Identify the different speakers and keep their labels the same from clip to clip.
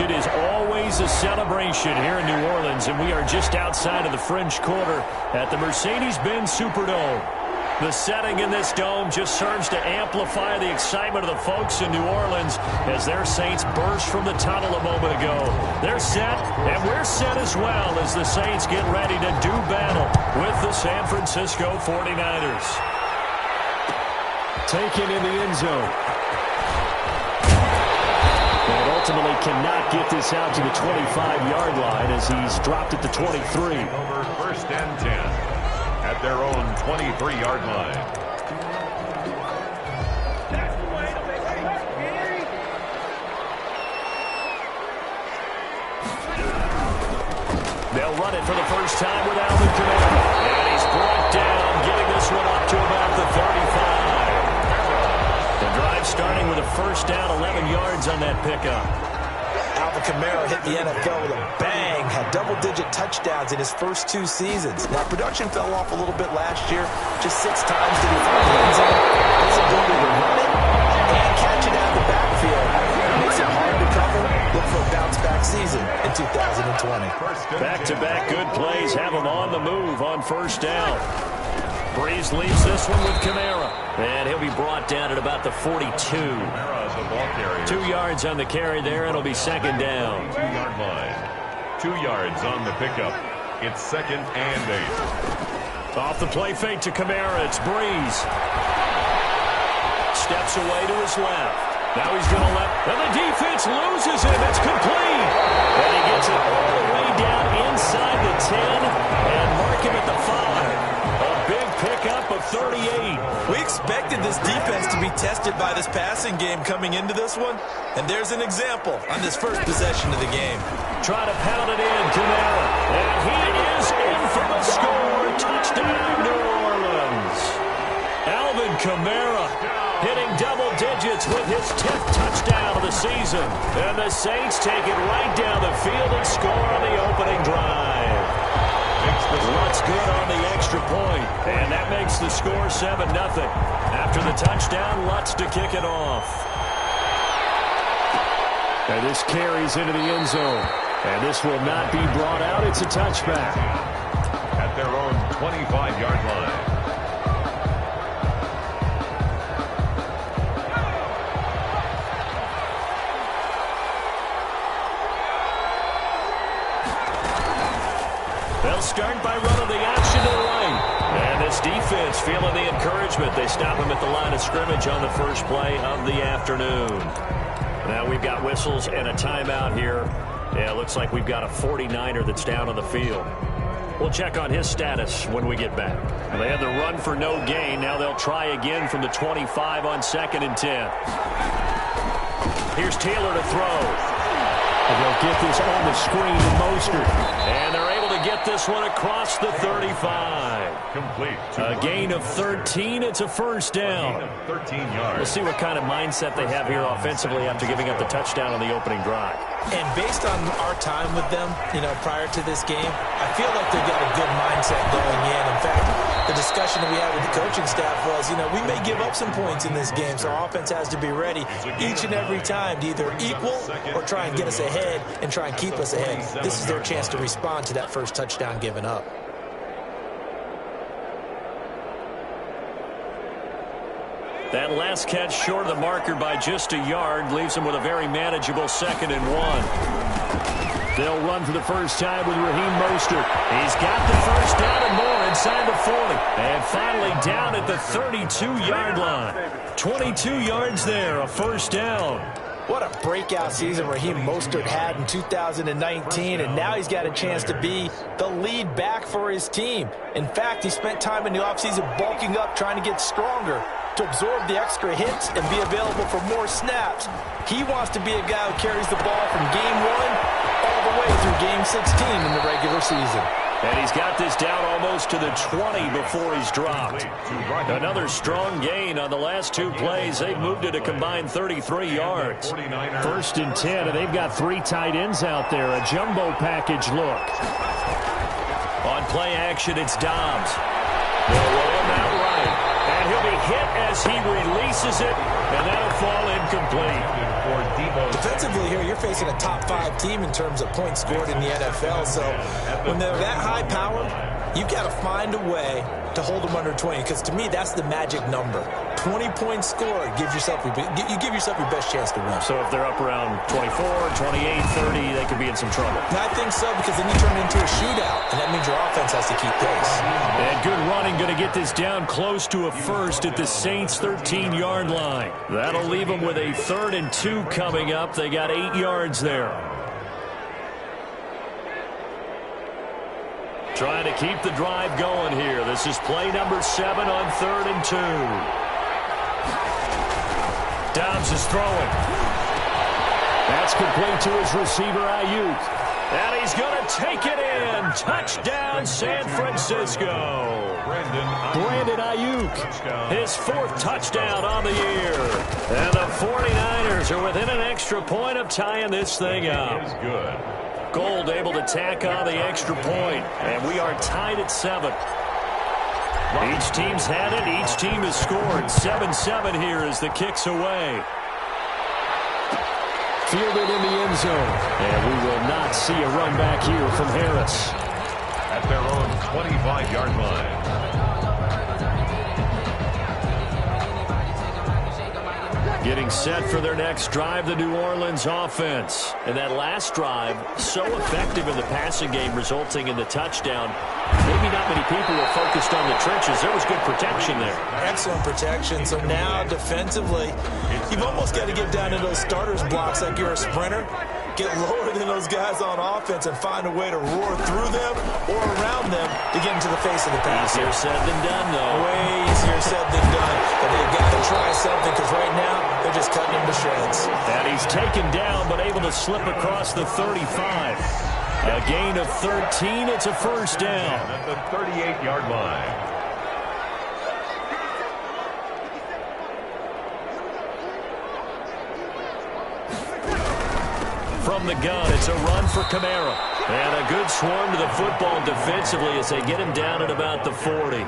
Speaker 1: it is always a celebration here in New Orleans, and we are just outside of the French Quarter at the Mercedes-Benz Superdome. The setting in this dome just serves to amplify the excitement of the folks in New Orleans as their Saints burst from the tunnel a moment ago. They're set, and we're set as well as the Saints get ready to do battle with the San Francisco 49ers. Taken in the end zone. And ultimately cannot get this out to the 25-yard line as he's dropped at the 23.
Speaker 2: Over first and 10 at their own 23-yard line.
Speaker 1: They'll run it for the first time with Alvin Kamara. And he's brought down, getting this one up to about the 35. The drive starting with a first down, 11 yards on that pickup.
Speaker 3: Alvin Kamara hit the NFL with a bang, had double-digit touchdowns in his first 2 seasons. Now, production fell off a little bit last year. Just 6 times did he find the end zone. His ability to run it and catch it out of the backfield makes it hard to cover. Look for a bounce-back season in 2020.
Speaker 1: Back-to-back good plays have him on the move on first down. Breeze leaves this one with Kamara. And he'll be brought down at about the 42. 2 yards on the carry there, and it'll be second down.
Speaker 2: 2-yard line. 2 yards on the pickup. It's second and 8.
Speaker 1: Off the play fake to Kamara, it's Breeze. Steps away to his left. Now he's going to left, and the defense loses him. It's complete. And he gets it all the way down inside the 10 and mark him at the 5. Pickup of 38.
Speaker 3: We expected this defense to be tested by this passing game coming into this one, and there's an example on this first possession of the game.
Speaker 1: Try to pound it in, Kamara, and he is in for the score. Touchdown, New Orleans. Alvin Kamara hitting double digits with his 10th touchdown of the season, and the Saints take it right down the field and score on the opening drive. Lutz good on the extra point, and that makes the score 7-0. After the touchdown, Lutz to kick it off. And this carries into the end zone, and this will not be brought out. It's a touchback.
Speaker 2: At their own 25-yard line.
Speaker 1: They'll start by running the option to the right. And this defense feeling the encouragement. They stop him at the line of scrimmage on the first play of the afternoon. Now we've got whistles and a timeout here. Yeah, it looks like we've got a 49er that's down on the field. We'll check on his status when we get back. They had the run for no gain. Now they'll try again from the 25 on 2nd and 10. Here's Taylor to throw. And they'll get this on the screen to Mostert. And they're able to get this one across the 35.
Speaker 2: Complete.
Speaker 1: A gain of 13. It's a first down.
Speaker 2: 13 yards.
Speaker 1: We'll see what kind of mindset they have here offensively after giving up the touchdown on the opening drive.
Speaker 3: And based on our time with them, prior to this game, I feel like they've got a good mindset going in. In fact, the discussion that we had with the coaching staff was, we may give up some points in this game, so our offense has to be ready each and every time to either equal or try and get us ahead and try and keep us ahead. This is their chance to respond to that first touchdown given up.
Speaker 1: That last catch short of the marker by just a yard leaves him with a very manageable 2nd and 1. They'll run for the first time with Raheem Mostert. He's got the first down and more inside the 40. And finally down at the 32-yard line. 22 yards there, a first down.
Speaker 3: What a breakout season Raheem Mostert had in 2019, and now he's got a chance to be the lead back for his team. In fact, he spent time in the offseason bulking up, trying to get stronger to absorb the extra hits and be available for more snaps. He wants to be a guy who carries the ball from game 1 all the way through game 16 in the regular season.
Speaker 1: And he's got this down almost to the 20 before he's dropped. Another strong gain on the last 2 plays. They've moved it a combined 33 yards. 1st and 10, and they've got 3 tight ends out there. A jumbo package look. On play action, it's Dobbs. They'll roll him out right. And he'll be hit as he releases misses it, and that'll fall incomplete.
Speaker 3: Defensively here, you're facing a top-5 team in terms of points scored in the NFL. So when they're that high-powered, you've got to find a way to hold them under 20, because to me, that's the magic number. 20 points scored, you give yourself your best chance to win.
Speaker 1: So if they're up around 24, 28, 30, they could be in some trouble.
Speaker 3: And I think so, because then you turn it into a shootout, and that means your offense has to keep pace.
Speaker 1: And good running, going to get this down close to a first at the Saints' 13-yard line. That'll leave them with a 3rd and 2 coming up. They got 8 yards there. Trying to keep the drive going here. This is play number 7 on 3rd and 2. Dobbs is throwing. That's complete to his receiver, Ayuk. And he's going to take it in. Touchdown, San Francisco. Brandon Ayuk, his 4th touchdown on the year. And the 49ers are within an extra point of tying this thing up.
Speaker 2: That is good.
Speaker 1: Gold able to tack on the extra point, and we are tied at 7. Each team's had it. Each team has scored. 7-7 here as the kick's away. Fielded in the end zone, and we will not see a run back here from Harris.
Speaker 2: At their own 25-yard line.
Speaker 1: Getting set for their next drive, the New Orleans offense. And that last drive, so effective in the passing game, resulting in the touchdown. Maybe not many people were focused on the trenches. There was good protection there.
Speaker 3: Excellent protection. So now, defensively, you've almost got to get down to those starters blocks like you're a sprinter. Get lower than those guys on offense and find a way to roar through them or around them to get into the face of the pass.
Speaker 1: Easier said than done, though.
Speaker 3: Way easier said than done. But they've got to try something, because right now they're just cutting him to shreds.
Speaker 1: And he's taken down but able to slip across the 35. A gain of 13. It's a first down.
Speaker 2: At the 38-yard line.
Speaker 1: From the gun, it's a run for Kamara. And a good swarm to the football defensively as they get him down at about the 40.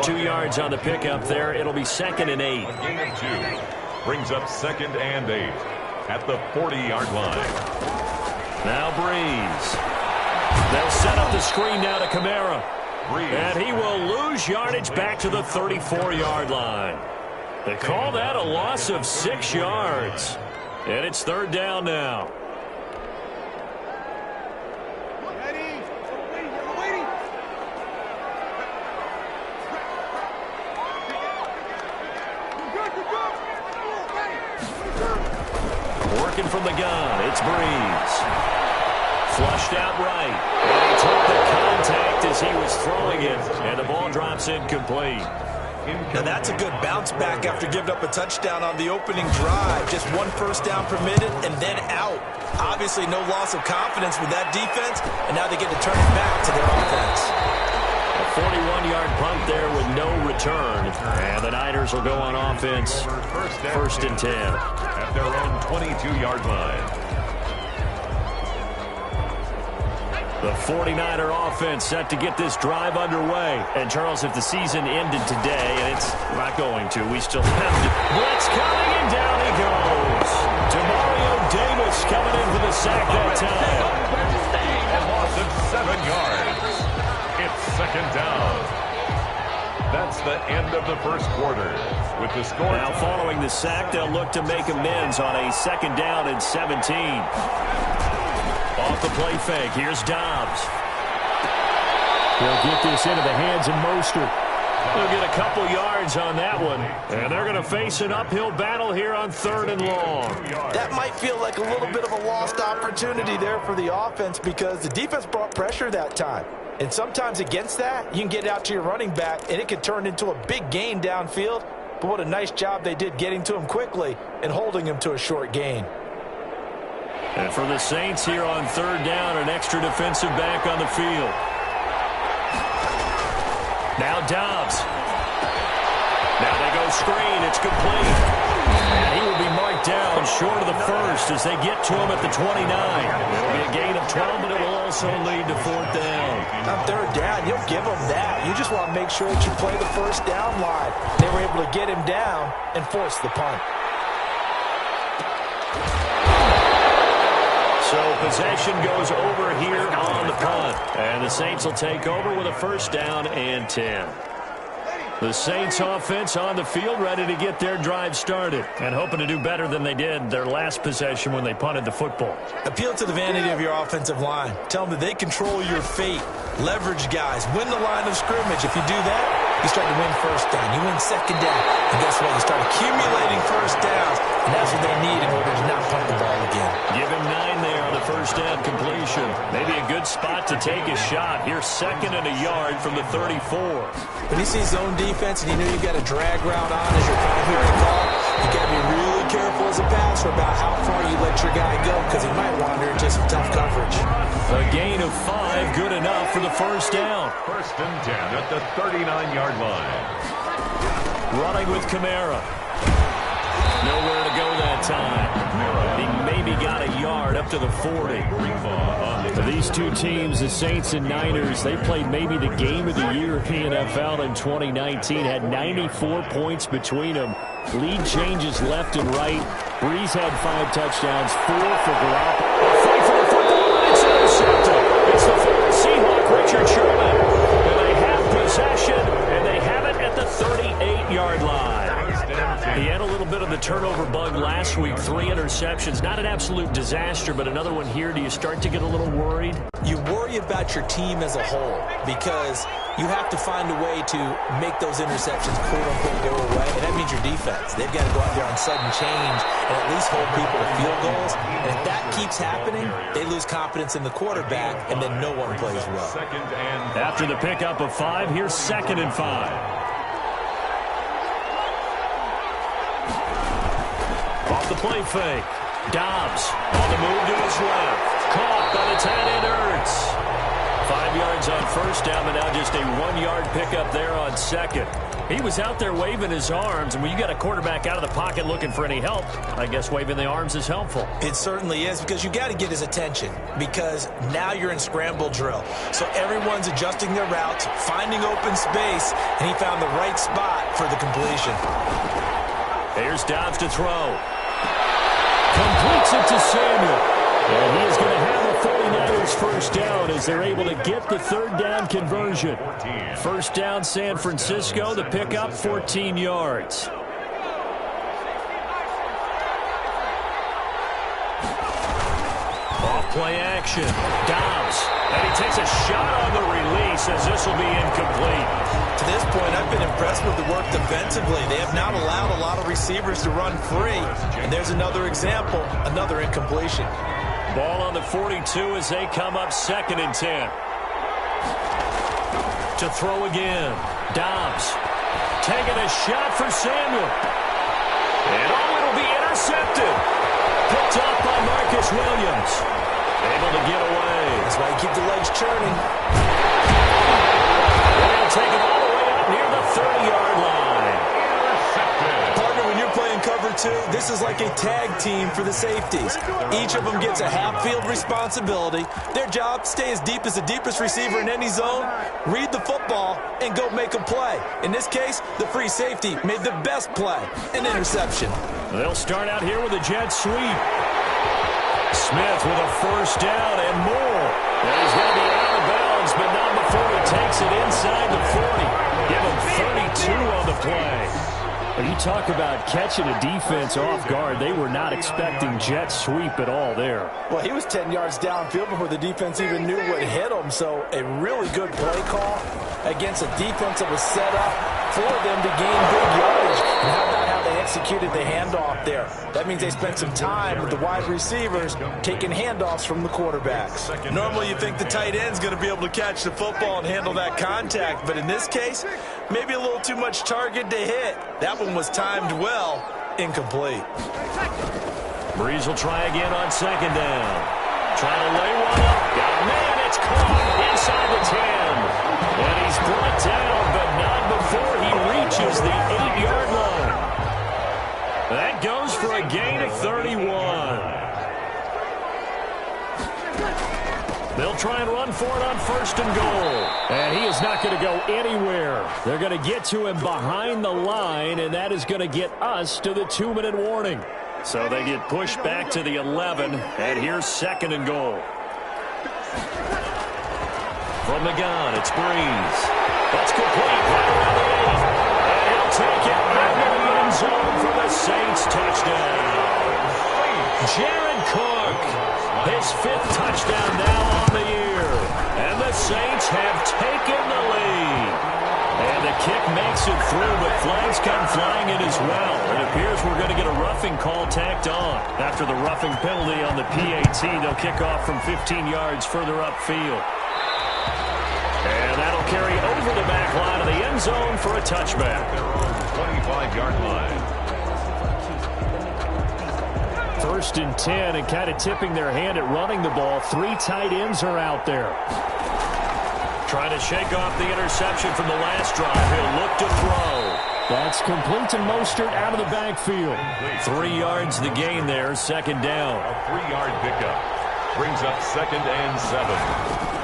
Speaker 1: 2 yards on the pickup there. It'll be 2nd and 8.
Speaker 2: A gain of 2. Brings up 2nd and 8 at the 40-yard line.
Speaker 1: Now Breeze. They'll set up the screen now to Kamara. And he will lose yardage back to the 34-yard line. They call that a loss of 6 yards. And it's 3rd down now. Working from the gun, it's Breeze. Flushed out right. And he took the contact as he was throwing it. And the ball drops incomplete.
Speaker 3: Now that's a good bounce back after giving up a touchdown on the opening drive. Just 1 first down permitted and then out. Obviously no loss of confidence with that defense, and now they get to turn it back to their offense.
Speaker 1: A 41-yard punt there with no return. And the Niners will go on offense. 1st and 10.
Speaker 2: At their own 22-yard line.
Speaker 1: The 49er offense set to get this drive underway. And, Charles, if the season ended today, and it's not going to, we still have to. Blitz coming, and down he goes. Demario Davis coming in for the sack that time.
Speaker 2: A loss of 7 yards. It's 2nd down. That's the end of the first quarter. With the score
Speaker 1: now following the sack, they'll look to make amends on a 2nd down and 17. Off the play fake, here's Dobbs. They'll get this into the hands of Mostert. They'll get a couple yards on that one. And they're going to face an uphill battle here on 3rd and long.
Speaker 3: That might feel like a little bit of a lost opportunity there for the offense, because the defense brought pressure that time. And sometimes against that, you can get out to your running back, and it could turn into a big gain downfield. But what a nice job they did getting to him quickly and holding him to a short gain.
Speaker 1: And for the Saints here on 3rd down, an extra defensive back on the field. Now Dobbs. Now they go screen. It's complete. And he will be marked down short of the first as they get to him at the 29. It'll be a gain of 12, but it will also lead to fourth down.
Speaker 3: On third down, you'll give them that. You just want to make sure that you play the first down line. They were able to get him down and force the punt.
Speaker 1: So possession goes over here on the punt. And the Saints will take over with a first down and 10. The Saints offense on the field, ready to get their drive started and hoping to do better than they did their last possession when they punted the football.
Speaker 3: Appeal to the vanity of your offensive line. Tell them that they control your fate. Leverage guys. Win the line of scrimmage. If you do that, you start to win first down. You win second down. And guess what? You start accumulating first downs. And that's what they need in order to not punt the ball again.
Speaker 1: Give him 9 there on the first down completion. Maybe a good spot to take a shot. Here's 2nd and a yard from the 34.
Speaker 3: When you see zone defense and you know you've got a drag route on as your primary call, you got to be really careful as a passer about how far you let your guy go because he might wander into some tough coverage.
Speaker 1: A gain of 5, good enough for the first down.
Speaker 2: 1st and 10 at the 39-yard line.
Speaker 1: Running with Kamara. Nowhere to go that time. He maybe got a yard up to the 40. These two teams, the Saints and Niners, they played maybe the game of the year in the NFL in 2019. Had 94 points between them. Lead changes left and right. Breeze had 5 touchdowns, 4 for Garoppolo. Fight for the football. It's intercepted. It's the former Seahawk, Richard Sherman. And they have possession, and they have it at the 38-yard line. He had a little bit of the turnover bug last week, 3 interceptions. Not an absolute disaster, but another one here. Do you start to get a little worried?
Speaker 3: You worry about your team as a whole because you have to find a way to make those interceptions quote-unquote go away, and that means your defense. They've got to go out there on sudden change and at least hold people to field goals. And if that keeps happening, they lose confidence in the quarterback, and then no one plays well.
Speaker 1: After the pickup of 5, here's 2nd and 5. Off the play fake. Dobbs on the move to his left. Caught by the tight end Ertz. 5 yards on first down, but now just a 1-yard pickup there on 2nd. He was out there waving his arms, and when you got a quarterback out of the pocket looking for any help, I guess waving the arms is helpful.
Speaker 3: It certainly is because you got to get his attention because now you're in scramble drill. So everyone's adjusting their routes, finding open space, and he found the right spot for the completion.
Speaker 1: Here's Dobbs to throw. Completes it to Samuel. And he is going to have a 49ers first down as they're able to get the 3rd down conversion. First down San Francisco, the pickup 14 yards. Off play action. Dobbs. And he takes a shot on the release as this will be incomplete.
Speaker 3: To this point, I've been impressed with the work defensively. They have not allowed a lot of receivers to run free. And there's another example, another incompletion.
Speaker 1: Ball on the 42 as they come up 2nd and 10. To throw again. Dobbs. Taking a shot for Samuel. And it'll be intercepted. Picked up by Marcus Williams. Able to get away.
Speaker 3: That's why you keep the legs churning.
Speaker 1: They'll take it all the way up near the 30-yard line.
Speaker 3: Partner, when you're playing cover 2, this is like a tag team for the safeties. Each of them gets a half-field responsibility. Their job, stay as deep as the deepest receiver in any zone, read the football, and go make a play. In this case, the free safety made the best play, an interception.
Speaker 1: They'll start out here with a jet sweep. Smith with a first down and more. And he's going to be out of bounds, but not before he takes it inside the 40. Give him 32 on the play. When you talk about catching a defense off guard, they were not expecting jet sweep at all there.
Speaker 3: Well, he was 10 yards downfield before the defense even knew what hit him. So a really good play call against a defense that was set up for them to gain big yardage. And how about how they executed the handoff there? That means they spent some time with the wide receivers taking handoffs from the quarterbacks. Normally you think the tight end's going to be able to catch the football and handle that contact. But in this case, maybe a little too much target to hit. That one was timed well, incomplete.
Speaker 1: Breeze will try again on 2nd down. Trying to lay one up. Got a man, it's caught inside the 10. And he's brought down, but not before he reaches the 8-yard line. That goes for a gain of 31. They'll try and run for it on 1st and goal. And he is not going to go anywhere. They're going to get to him behind the line, and that is going to get us to the 2-minute warning. So they get pushed back to the 11, and here's 2nd and goal. From the gun, it's Breeze. That's complete right around the 8. And he'll take it out of the end zone for the Saints touchdown. Jared Cook, his 5th touchdown now on the year. And the Saints have taken the lead. And the kick makes it through, but flags come flying in as well. It appears we're going to get a roughing call tacked on. After the roughing penalty on the PAT, they'll kick off from 15 yards further upfield. And that'll carry over the back line of the end zone for a touchback.
Speaker 2: 25-yard line.
Speaker 1: 1st and 10, and kind of tipping their hand at running the ball. 3 tight ends are out there. Trying to shake off the interception from the last drive. He'll look to throw. That's complete to Mostert out of the backfield. 3 yards the gain there, 2nd down.
Speaker 2: A 3-yard pickup. Brings up 2nd and 7.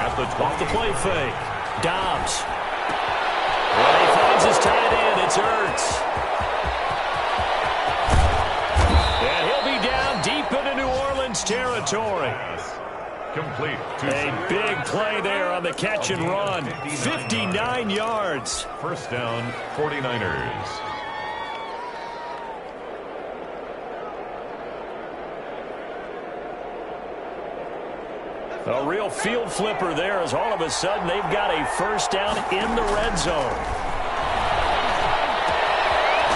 Speaker 2: At the 20.
Speaker 1: Off the play fake. Dobbs. Well, he finds his tight end. It's Ertz. And he'll be down deep into New Orleans territory.
Speaker 2: Complete.
Speaker 1: A big play there on the catch and run. 59 yards.
Speaker 2: 1st down, 49ers.
Speaker 1: A real field flipper there as all of a sudden they've got a 1st down in the red zone.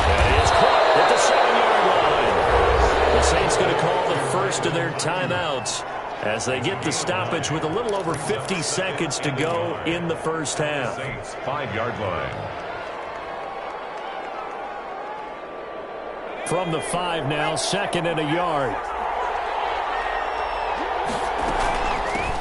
Speaker 1: And it's caught at the 7-yard line. The Saints going to call the first of their timeouts as they get the stoppage with a little over 50 seconds to go in the first half.
Speaker 2: Saints 5-yard line.
Speaker 1: From the 5 now, 2nd and a yard.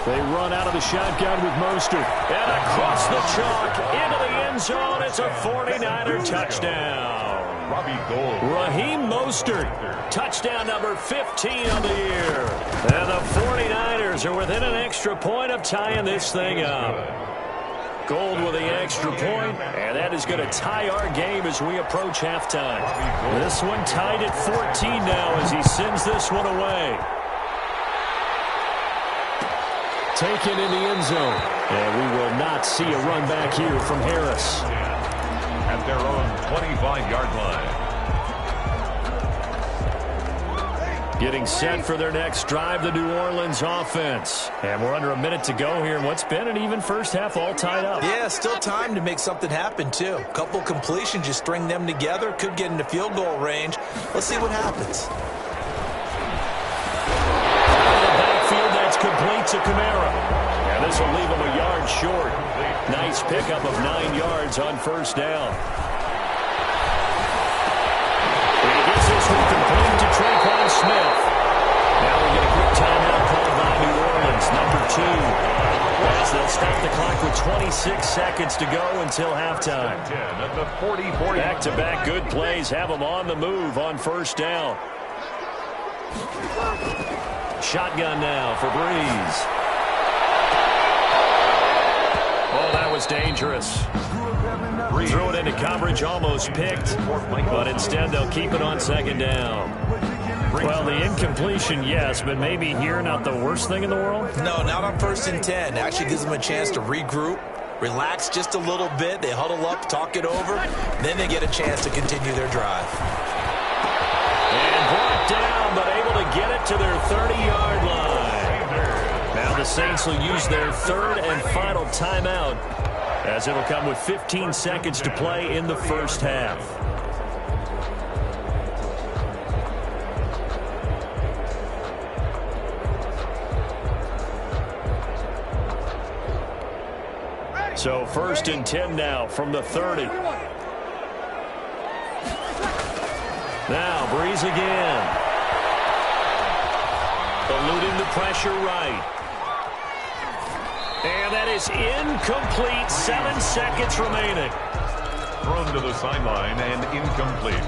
Speaker 1: They run out of the shotgun with Mostert. And across the chalk into the end zone. It's a 49er touchdown.
Speaker 2: Robbie Gould.
Speaker 1: Raheem Mostert. Touchdown number 15 on the year. And the 49ers are within an extra point of tying this thing up. Gould with the extra point, and that is going to tie our game as we approach halftime. This one tied at 14 now as he sends this one away. Taken in the end zone. And we will not see a run back here from Harris.
Speaker 2: At their own 25-yard line.
Speaker 1: Getting set for their next drive, the New Orleans offense. And we're under a minute to go here in what's been an even first half all tied up.
Speaker 3: Yeah, still time to make something happen, too. A couple completions, just string them together. Could get into field goal range. Let's see what happens.
Speaker 1: Complete to Kamara. And this will leave him a yard short. Nice pickup of 9 yards on 1st down. And he gets this one complete to Tre'Quan Smith. Now we get a quick timeout called by New Orleans, number 2. As they'll stop the clock with 26 seconds to go until halftime.
Speaker 2: At the 40.
Speaker 1: Back-to-back good plays have them on the move on 1st down. Shotgun now for Breeze. Oh, that was dangerous. Threw it into coverage, almost picked, but instead they'll keep it on 2nd down. Well, the incompletion, yes, but maybe here not the worst thing in the world?
Speaker 3: No, not on 1st and 10. Actually gives them a chance to regroup, relax just a little bit. They huddle up, talk it over, then they get a chance to continue their drive.
Speaker 1: And brought down, but able to get it to their 30-yard line. Now the Saints will use their 3rd and final timeout as it'll come with 15 seconds to play in the first half. So 1st and 10 now from the 30. Now Breeze again. Eluding the pressure right. And that is incomplete. 7 seconds remaining.
Speaker 2: Thrown to the sideline and incomplete.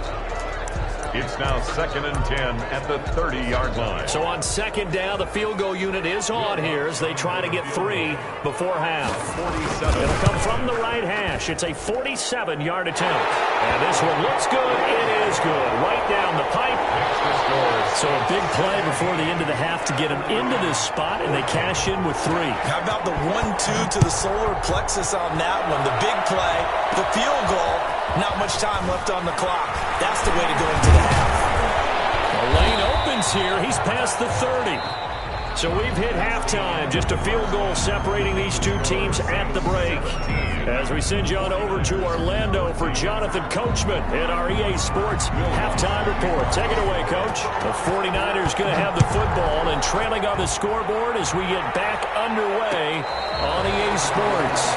Speaker 2: It's now 2nd and 10 at the 30-yard line.
Speaker 1: So on second down, the field goal unit is on here as they try to get 3 before half.
Speaker 2: 47.
Speaker 1: It'll come from the right hash. It's a 47-yard attempt. And this one looks good. It is good. Right down the pipe. So a big play before the end of the half to get them into this spot, and they cash in with 3.
Speaker 3: How about the 1-2 to the solar plexus on that one? The big play, the field goal, not much time left on the clock. That's the way to go into the half.
Speaker 1: The lane opens here. He's past the 30. So we've hit halftime. Just a field goal separating these two teams at the break. As we send you on over to Orlando for Jonathan Coachman at our EA Sports halftime report. Take it away, Coach. The 49ers going to have the football and trailing on the scoreboard as we get back underway on EA Sports.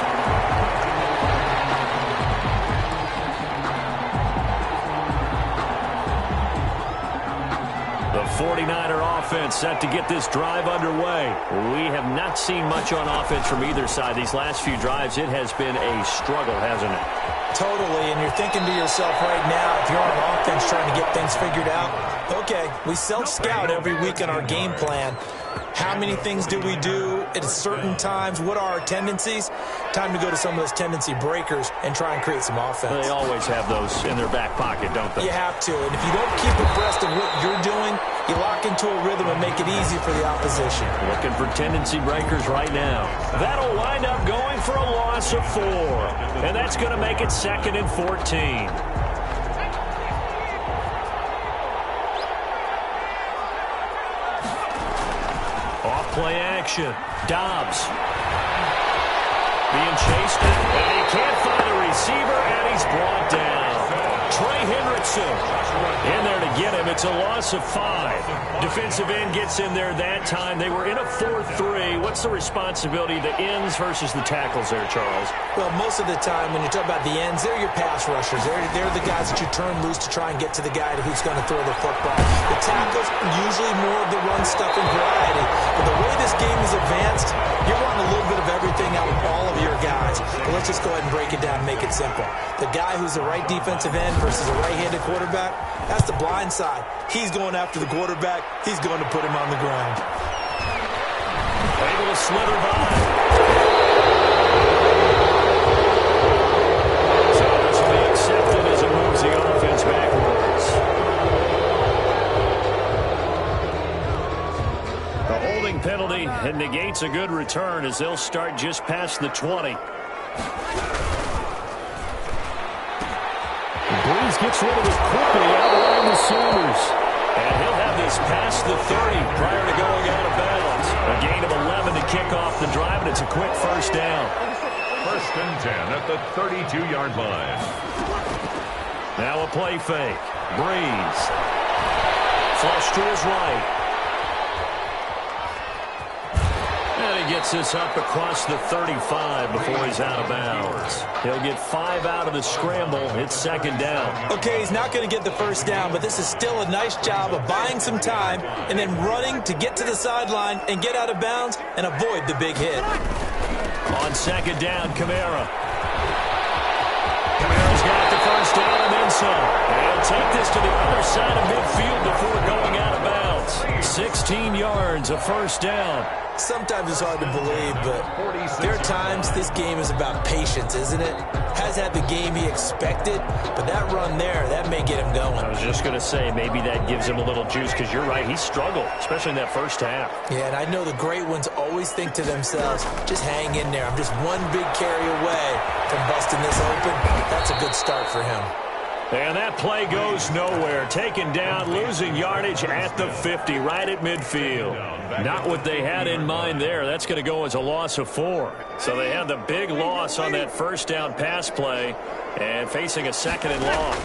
Speaker 1: The 49er offense set to get this drive underway. We have not seen much on offense from either side these last few drives. It has been a struggle, hasn't it?
Speaker 3: Totally, and you're thinking to yourself right now, if you're on offense trying to get things figured out, okay, we self-scout every week in our game plan. How many things do we do at certain times? What are our tendencies? Time to go to some of those tendency breakers and try and create some offense.
Speaker 1: They always have those in their back pocket, don't they?
Speaker 3: You have to, and if you don't keep abreast of what you're doing, you lock into a rhythm and make it easy for the opposition.
Speaker 1: Looking for tendency breakers right now. That'll wind up going for a loss of 4. And that's going to make it 2nd and 14. Off-play action. Dobbs. Being chased, and he can't find a receiver, and he's brought down. Trey Hendrickson in there to get him. It's a loss of 5. Defensive end gets in there that time. They were in a 4-3. What's the responsibility of the ends versus the tackles there, Charles?
Speaker 3: Well, most of the time when you talk about the ends, they're your pass rushers. They're the guys that you turn loose to try and get to the guy who's going to throw the football. The tackles, usually more of the run-stuffing variety. But the way this game is advanced, you're wanting a little bit of everything out of all of your guys. But let's just go ahead and break it down and make it simple. The guy who's the right defensive end versus a right-handed quarterback, that's the blind side. He's going after the quarterback. He's going to put him on the ground.
Speaker 1: Able to slither by. So this will be accepted as it moves the offense backwards. The holding penalty negates a good return as they'll start just past the 20. Breeze gets rid of it quickly out around the Sooners. And he'll have this past the 30 prior to going out of bounds. A gain of 11 to kick off the drive, and it's a quick first down.
Speaker 2: 1st and 10 at the 32-yard line.
Speaker 1: Now a play fake. Breeze. Flush to his right. And he gets this up across the 35 before he's out of bounds. He'll get 5 out of the scramble. It's 2nd down.
Speaker 3: Okay, he's not going to get the first down, but this is still a nice job of buying some time and then running to get to the sideline and get out of bounds and avoid the big hit.
Speaker 1: On 2nd down, Kamara. Kamara's got the first down and then some. And he'll take this to the other side of midfield before going out of bounds. 16 yards, a first down.
Speaker 3: Sometimes it's hard to believe, but there are times this game is about patience, isn't it? Has had the game he expected, but that run there, that may get him going.
Speaker 1: I was just going to say, maybe that gives him a little juice, because you're right, he struggled, especially in that first half.
Speaker 3: Yeah, and I know the great ones always think to themselves, just hang in there. I'm just one big carry away from busting this open. That's a good start for him.
Speaker 1: And that play goes nowhere. Taken down, losing yardage at the 50, right at midfield. Not what they had in mind there. That's going to go as a loss of 4. So they had the big loss on that first down pass play and facing a 2nd and long.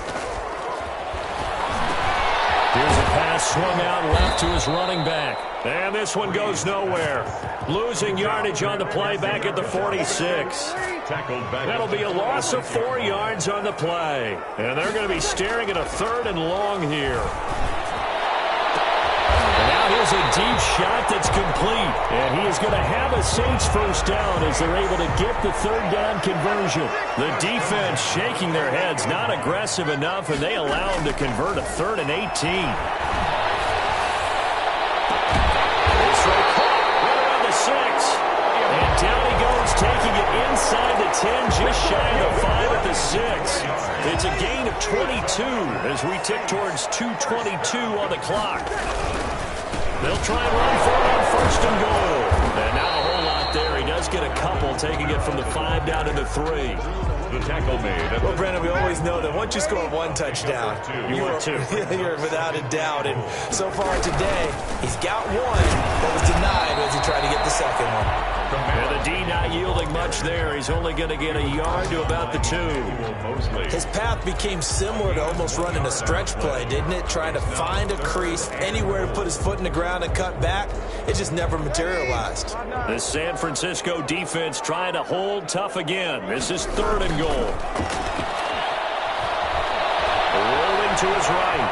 Speaker 1: Here's a pass swung out left to his running back. And this one goes nowhere. Losing yardage on the play back at the 46. That'll be a loss of 4 yards on the play. And they're going to be staring at a 3rd and long here. And now he'll Fires a deep shot that's complete. And he is going to have a Saints first down as they're able to get the third down conversion. The defense shaking their heads, not aggressive enough, and they allow him to convert a 3rd and 18. And down he goes, taking it inside the 10, just shy of the 5 at the 6. It's a gain of 22 as we tick towards 2:22 on the clock. They'll try and run for it on 1st and goal. And not a whole lot there. He does get a couple, taking it from the 5 down to the 3.
Speaker 2: The tackle made.
Speaker 3: Well, Brandon, we always know that once you score 1 touchdown,
Speaker 1: you're
Speaker 3: without a doubt. And so far today, he's got 1, but was denied as he tried to get the second one.
Speaker 1: And the D not yielding much there. He's only going to get a yard to about the 2.
Speaker 3: His path became similar to almost running a stretch play, didn't it? Trying to find a crease, anywhere to put his foot in the ground and cut back. It just never materialized.
Speaker 1: The San Francisco defense trying to hold tough again. This is 3rd and goal. Rolling to his right.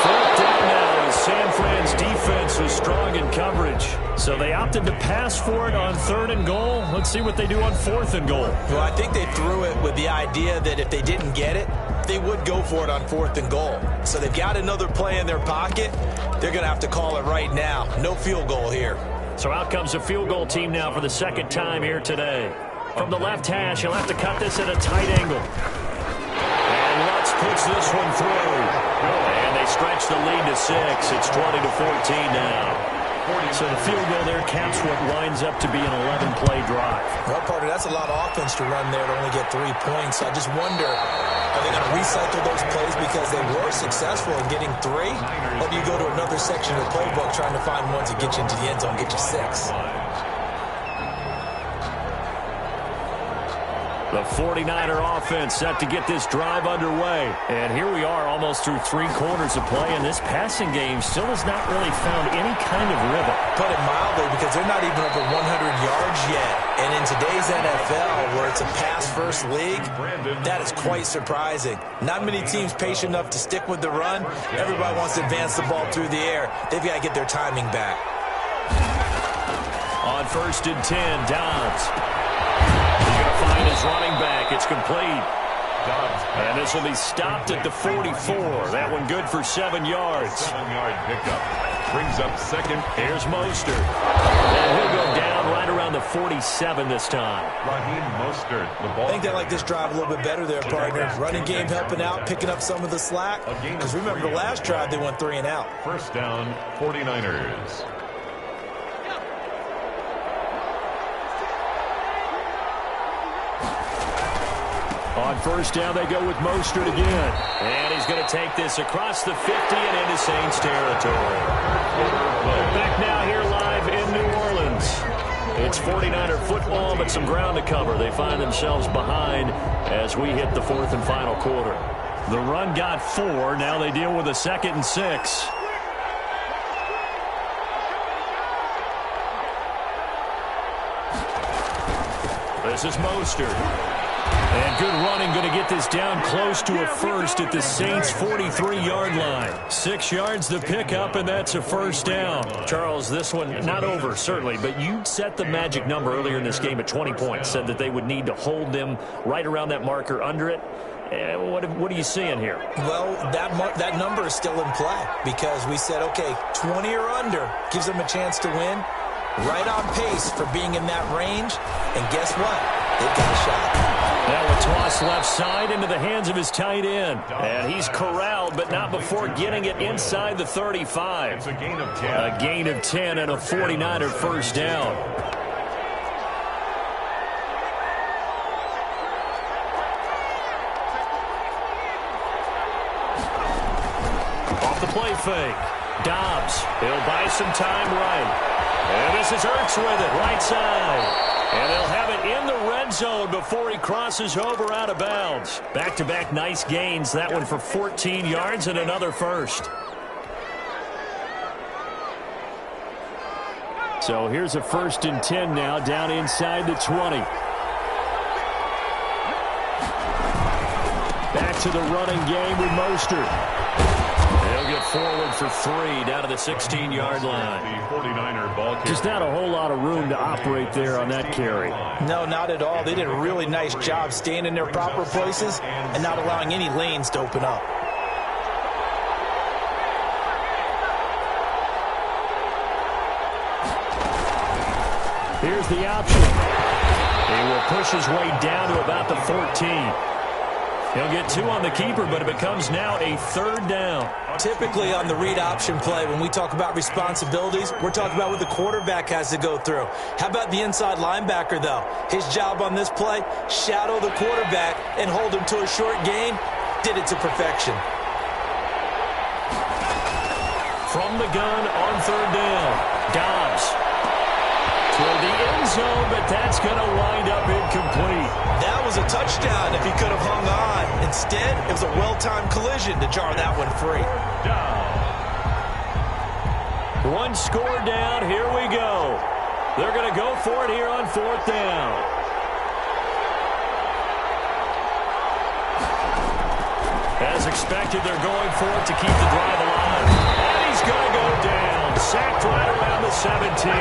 Speaker 1: 4th down now as San Fran's defense was strong in coverage. So they opted to pass for it on 3rd and goal. Let's see what they do on 4th and goal.
Speaker 3: Well, I think they threw it with the idea that if they didn't get it, they would go for it on 4th and goal. So they've got another play in their pocket. They're going to have to call it right now. No field goal here.
Speaker 1: So out comes a field goal team now for the 2nd time here today. From the left hash, he'll have to cut this at a tight angle. And Lutz puts this one through. And they stretch the lead to 6. It's 20-14 now. So the field goal there caps what winds up to be an 11-play drive.
Speaker 3: Well, partner, that's a lot of offense to run there to only get 3 points. I just wonder, are they going to recycle those plays because they were successful in getting 3? Or do you go to another section of the playbook trying to find ones that get you into the end zone, get you 6?
Speaker 1: The 49er offense set to get this drive underway. And here we are almost through 3 quarters of play, and this passing game still has not really found any kind of rhythm.
Speaker 3: Put it mildly, because they're not even over 100 yards yet. And in today's NFL, where it's a pass-first league, that is quite surprising. Not many teams patient enough to stick with the run. Everybody wants to advance the ball through the air. They've got to get their timing back.
Speaker 1: On 1st and 10, Dobbs. Find his running back. It's complete. And this will be stopped at the 44. That one good for 7 yards.
Speaker 2: 7-yard pickup. Brings up 2nd.
Speaker 1: Here's Mostert. And he'll go down right around the 47 this time.
Speaker 2: Raheem Mostert. The ball.
Speaker 3: I think they like this drive a little bit better there, partner. Running game helping out, picking up some of the slack. Because remember, the last drive they went 3 and out.
Speaker 2: 1st down, 49ers.
Speaker 1: On 1st down, they go with Mostert again. And he's going to take this across the 50 and into Saints territory. Back now here live in New Orleans. It's 49er football, but some ground to cover. They find themselves behind as we hit the 4th and final quarter. The run got 4. Now they deal with a 2nd and 6. This is Mostert. And good running, going to get this down close to a first at the Saints' 43-yard line. 6 yards the pickup, and that's a 1st down. Charles, this one not over, certainly, but you set the magic number earlier in this game at 20 points, said that they would need to hold them right around that marker under it. What are you seeing here?
Speaker 3: Well, that number is still in play because we said, okay, 20 or under gives them a chance to win. Right on pace for being in that range. And guess what? They've got a shot.
Speaker 1: Now a toss left side into the hands of his tight end. And he's corralled, but not before getting it inside the 35.
Speaker 2: It's a gain of 10.
Speaker 1: A gain of 10 and a 49er first down. Off the play fake. Dobbs. He'll buy some time right. And this is Ertz with it, right side. And they'll have it in the red zone before he crosses over out of bounds. Back-to-back nice gains. That one for 14 yards and another first. So here's a 1st and 10 now down inside the 20. Back to the running game with Mostert. He'll get forward for 3 down to the 16-yard line.
Speaker 2: The 49er ball carrier.
Speaker 4: Just not a whole lot of room to operate there on that carry.
Speaker 3: No, not at all. They did a really nice job staying in their proper places and not allowing any lanes to open up.
Speaker 4: Here's the option.
Speaker 1: He will push his way down to about the 14. He'll get 2 on the keeper, but it becomes now a 3rd down.
Speaker 3: Typically on the read option play, when we talk about responsibilities, we're talking about what the quarterback has to go through. How about the inside linebacker, though? His job on this play, shadow the quarterback and hold him to a short gain. Did it to perfection.
Speaker 1: From the gun on 3rd down, Dobbs toward the end zone, but that's going to wind up incomplete.
Speaker 3: That was a touchdown if he could have hung on. Instead, it was a well-timed collision to jar that one free.
Speaker 1: One score down. Here we go. They're going to go for it here on 4th down. As expected, they're going for it to keep the drive alive. And he's going to go down. Sacked right around the 17.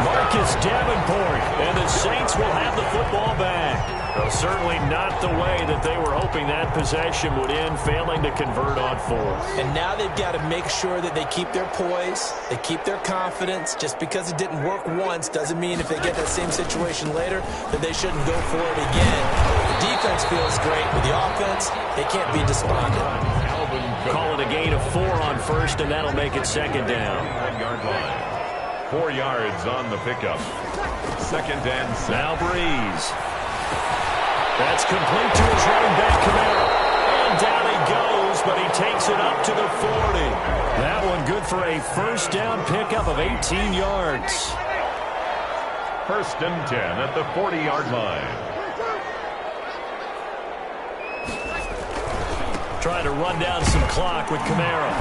Speaker 1: Marcus Davenport. And the Saints will have the football back. Well, certainly not the way that they were hoping that possession would end, failing to convert on 4th.
Speaker 3: And now they've got to make sure that they keep their poise, they keep their confidence. Just because it didn't work once doesn't mean if they get that same situation later that they shouldn't go for it again. The defense feels great, but the offense, they can't be despondent.
Speaker 1: Call it a gain of 4 on 1st, and that'll make it 2nd down.
Speaker 2: 1-yard line. 4 yards on the pickup. 2nd and 7.
Speaker 1: Now Breeze. That's complete to his running back, Kamara. And down he goes, but he takes it up to the 40. That one good for a 1st down pickup of 18 yards.
Speaker 2: 1st and 10 at the 40-yard line.
Speaker 1: Trying to run down some clock with Kamara.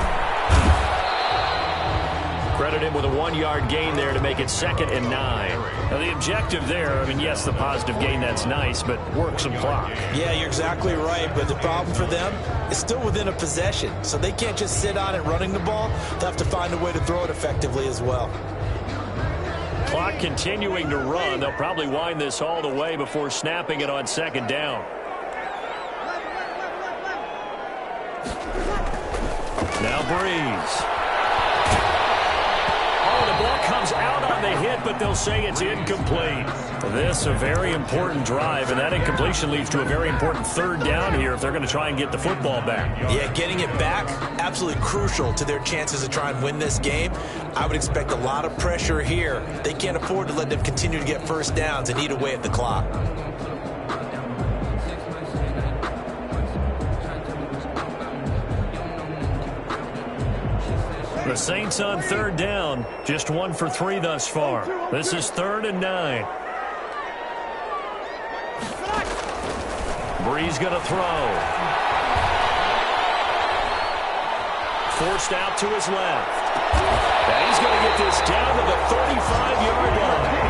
Speaker 1: Credit him with a 1-yard gain there to make it 2nd and 9. Now the objective there, I mean, yes, the positive gain, that's nice, but work some clock.
Speaker 3: Yeah, you're exactly right, but the problem for them is still within a possession, so they can't just sit on it running the ball. They'll have to find a way to throw it effectively as well.
Speaker 1: Clock continuing to run. They'll probably wind this all the way before snapping it on 2nd down. Now Breeze. Oh, the ball comes out on the hit, but they'll say it's incomplete. This a very important drive, and that incompletion leads to a very important 3rd down here if they're going to try and get the football back.
Speaker 3: Yeah, getting it back, absolutely crucial to their chances to try and win this game. I would expect a lot of pressure here. They can't afford to let them continue to get 1st downs and eat away at the clock.
Speaker 1: The Saints on 3rd down, just 1 for 3 thus far. This is 3rd and 9. Breeze going to throw. Forced out to his left. And he's going to get this down to the 35-yard line.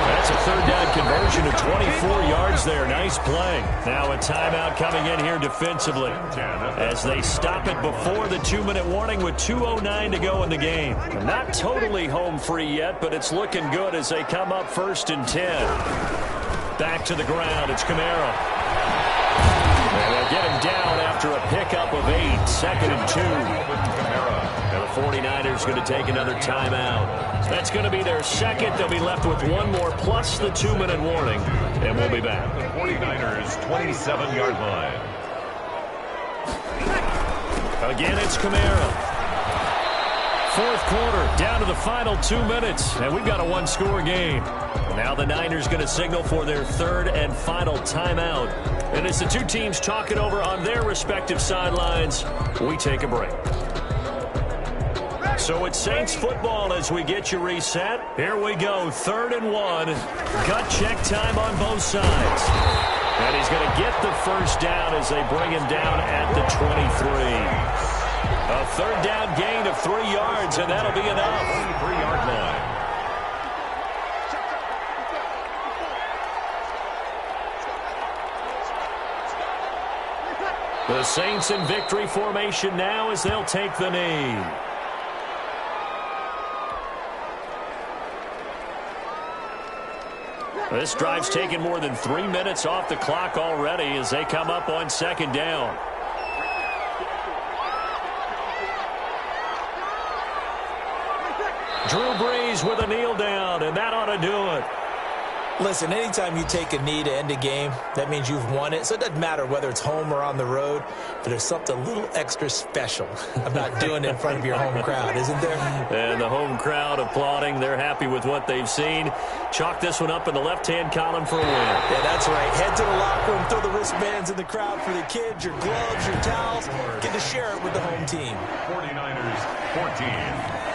Speaker 1: That's a 3rd down conversion of 24 yards there. Nice play. Now a timeout coming in here defensively as they stop it before the 2-minute warning with 2:09 to go in the game. Not totally home free yet, but it's looking good as they come up 1st and 10. Back to the ground. It's Kamara. And they'll get him down after a pickup of 8. 2nd and 2. Now the 49ers going to take another timeout. That's going to be their 2nd. They'll be left with 1 more plus the 2-minute warning. And we'll be back.
Speaker 2: The 49ers 27-yard line.
Speaker 1: Again, it's Kamara. 4th quarter, down to the final 2 minutes. And we've got a 1-score game. Now the Niners going to signal for their 3rd and final timeout. And as the two teams talk it over on their respective sidelines, we take a break. So it's Saints football as we get you reset. Here we go, 3rd and 1. Gut check time on both sides. And he's going to get the 1st down as they bring him down at the 23. A 3rd down gain of 3 yards, and that'll be enough.
Speaker 2: 3-yard line.
Speaker 1: The Saints in victory formation now as they'll take the knee. This drive's taken more than 3 minutes off the clock already as they come up on second down. Drew Brees with a kneel down, and that ought to do it.
Speaker 3: Listen, anytime you take a knee to end a game, that means you've won it. So it doesn't matter whether it's home or on the road, but there's something a little extra special about doing it in front of your home crowd, isn't there?
Speaker 1: And the home crowd applauding. They're happy with what they've seen. Chalk this one up in the left-hand column for a win.
Speaker 3: Yeah, that's right. Head to the locker room, throw the wristbands in the crowd for the kids, your gloves, your towels. Get to share it with the home team.
Speaker 2: 49ers 14.